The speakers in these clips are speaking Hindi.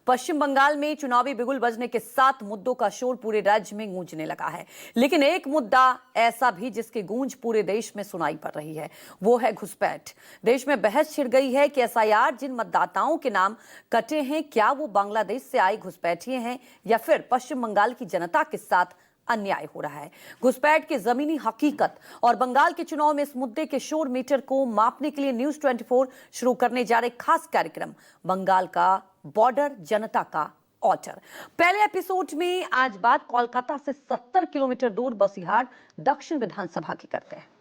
पश्चिम बंगाल में चुनावी बिगुल बजने के साथ मुद्दों का शोर पूरे राज्य में गूंजने लगा है। लेकिन एक मुद्दा ऐसा भी जिसकी गूंज पूरे देश में सुनाई पड़ रही है, वो है घुसपैठ। देश में बहस छिड़ गई है कि एसआईआर जिन मतदाताओं के नाम कटे हैं, क्या वो बांग्लादेश से आए घुसपैठिए हैं या फिर पश्चिम बंगाल की जनता के साथ अन्याय हो रहा है। घुसपैठ की जमीनी हकीकत और बंगाल के चुनाव में इस मुद्दे के शोर मीटर को मापने के लिए न्यूज 24 शुरू करने जा रहे खास कार्यक्रम बंगाल का बॉर्डर, जनता का ऑर्डर। पहले एपिसोड में आज बात कोलकाता से 70 किलोमीटर दूर बसीहाट दक्षिण विधानसभा की करते हैं।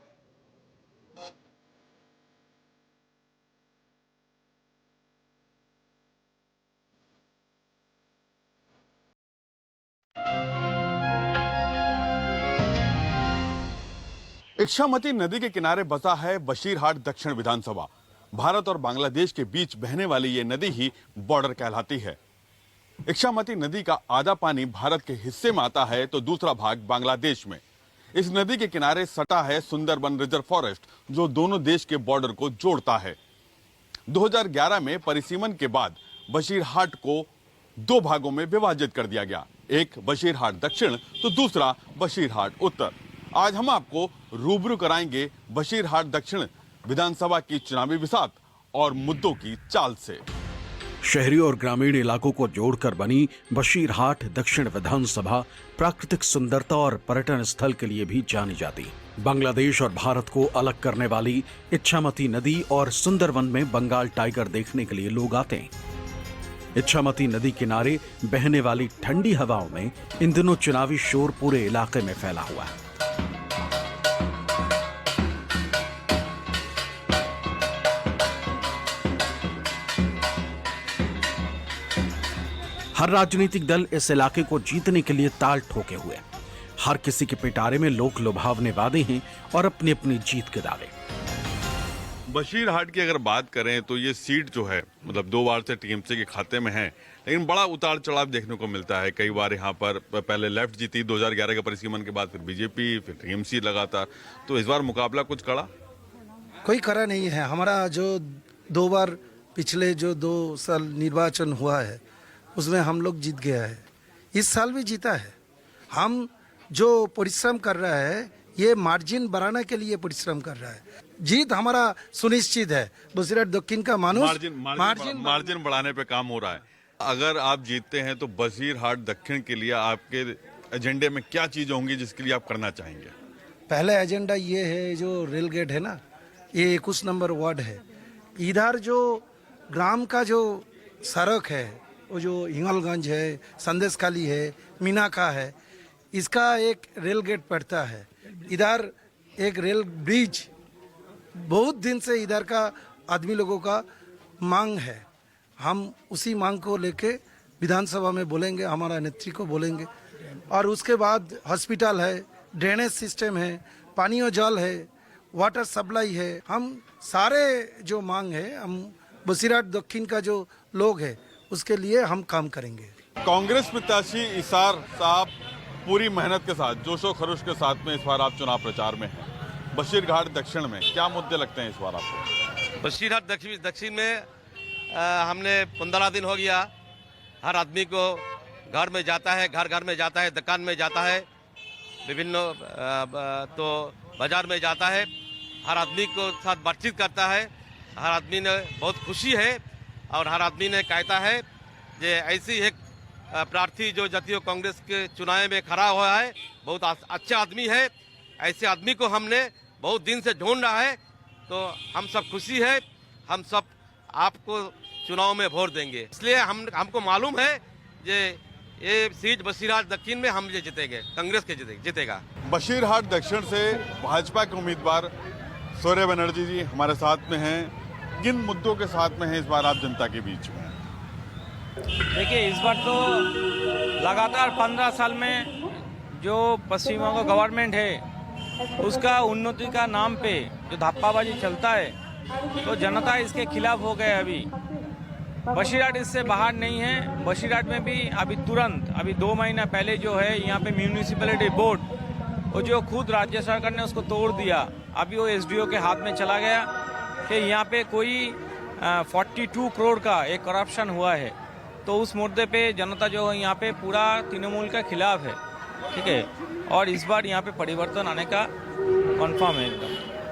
इच्छामती नदी के किनारे बसा है बशीरहाट दक्षिण विधानसभा। भारत और बांग्लादेश के बीच बहने वाली ये नदी ही बॉर्डर कहलाती है। इच्छामती नदी का आधा पानी भारत के हिस्से में आता है तो दूसरा भाग बांग्लादेश में। इस नदी के किनारे सटा है सुंदरबन रिजर्व फॉरेस्ट, जो दोनों देश के बॉर्डर को जोड़ता है। 2011 में परिसीमन के बाद बशीरहाट को दो भागों में विभाजित कर दिया गया, एक बशीरहाट दक्षिण तो दूसरा बशीरहाट उत्तर। आज हम आपको रूबरू कराएंगे बशीरहाट दक्षिण विधानसभा की चुनावी बिसात और मुद्दों की चाल से। शहरी और ग्रामीण इलाकों को जोड़कर बनी बशीरहाट दक्षिण विधानसभा प्राकृतिक सुंदरता और पर्यटन स्थल के लिए भी जानी जाती। बांग्लादेश और भारत को अलग करने वाली इच्छामती नदी और सुंदरवन में बंगाल टाइगर देखने के लिए लोग आते हैं। इच्छामती नदी किनारे बहने वाली ठंडी हवाओं में इन दिनों चुनावी शोर पूरे इलाके में फैला हुआ है। हर राजनीतिक दल इस इलाके को जीतने के लिए ताल ठोके हुए। हर किसी के पिटारे में लोक लुभावने वादे हैं और अपनी अपनी जीत के दावे। बशीरहाट की अगर बात करें तो ये सीट जो है मतलब 2 बार से टीएमसी के खाते में है, लेकिन बड़ा उतार चढ़ाव देखने को मिलता है। कई बार यहाँ पर पहले लेफ्ट जीती 2011 के परिसीमन के बाद, फिर बीजेपी, फिर टीएमसी लगातार। तो इस बार मुकाबला कुछ कड़ा कोई कड़ा नहीं है। हमारा जो 2 बार पिछले जो 2 साल निर्वाचन हुआ है उसमें हम लोग जीत गया है। इस साल भी जीता है। हम जो परिश्रम कर रहा है ये मार्जिन बढ़ाने के लिए परिश्रम कर रहा है। जीत हमारा सुनिश्चित है। बशीरहाट दक्षिण का मार्जिन बढ़ाने पे काम हो रहा है। अगर आप जीतते हैं तो बशीरहाट दक्षिण के लिए आपके एजेंडे में क्या चीजें होंगी जिसके लिए आप करना चाहेंगे? पहला एजेंडा ये है, जो रेल गेट है ना, ये 21 नंबर वार्ड है। इधर जो ग्राम का जो सड़क है, वो जो हिंगलगंज है, संदेशखाली है, मीनाका है, इसका एक रेल गेट पड़ता है। इधर एक रेल ब्रिज, बहुत दिन से इधर का आदमी लोगों का मांग है। हम उसी मांग को लेके विधानसभा में बोलेंगे, हमारा नेत्री को बोलेंगे। और उसके बाद हॉस्पिटल है, ड्रेनेज सिस्टम है, पानी और जल है, वाटर सप्लाई है। हम सारे जो मांग है, हम बशीरहाट दक्षिण का जो लोग है उसके लिए हम काम करेंगे। कांग्रेस प्रत्याशी इसार साहब पूरी मेहनत के साथ, जोशो खरोश के साथ में इस बार आप चुनाव प्रचार में हैं। बशीरहाट दक्षिण में क्या मुद्दे लगते हैं इस बार आपको? बशीरहाट दक्षिण में हमने 15 दिन हो गया। हर आदमी को घर में जाता है, घर में जाता है, दुकान में जाता है, विभिन्न तो बाजार में जाता है, हर आदमी को साथ बातचीत करता है। हर आदमी ने बहुत खुशी है और हर आदमी ने कहता है कि ऐसी एक प्रार्थी जो जातीय कांग्रेस के चुनाव में खड़ा हुआ है, बहुत अच्छा आदमी है। ऐसे आदमी को हमने बहुत दिन से ढूंढ रहा है, तो हम सब खुशी है। हम सब आपको चुनाव में वोट देंगे। इसलिए हमको मालूम है कि ये सीट बशीरहाट दक्षिण में हम जीतेंगे, कांग्रेस के जीतेगा। बशीरहाट दक्षिण से भाजपा के उम्मीदवार सूर्य बनर्जी जी हमारे साथ में हैं। किन मुद्दों के साथ में हैं इस बार आप जनता के बीच में? देखिए, इस बार तो लगातार 15 साल में जो पश्चिम बंगाल गवर्नमेंट है उसका उन्नति का नाम पे जो धप्पाबाजी चलता है, तो जनता इसके खिलाफ हो गए। अभी बशीरहाट इससे बाहर नहीं है। बशीरहाट में भी अभी तुरंत 2 महीना पहले जो है यहाँ पे म्यूनिसिपैलिटी बोर्ड, वो जो खुद राज्य सरकार ने उसको तोड़ दिया। अभी वो एसडीओ के हाथ में चला गया कि यहाँ पे कोई 42 करोड़ का एक करप्शन हुआ है। तो उस मुद्दे पे जनता जो है यहाँ पे पूरा तृणमूल के खिलाफ है, ठीक है। और इस बार यहाँ पे परिवर्तन आने का कंफर्म है एकदम।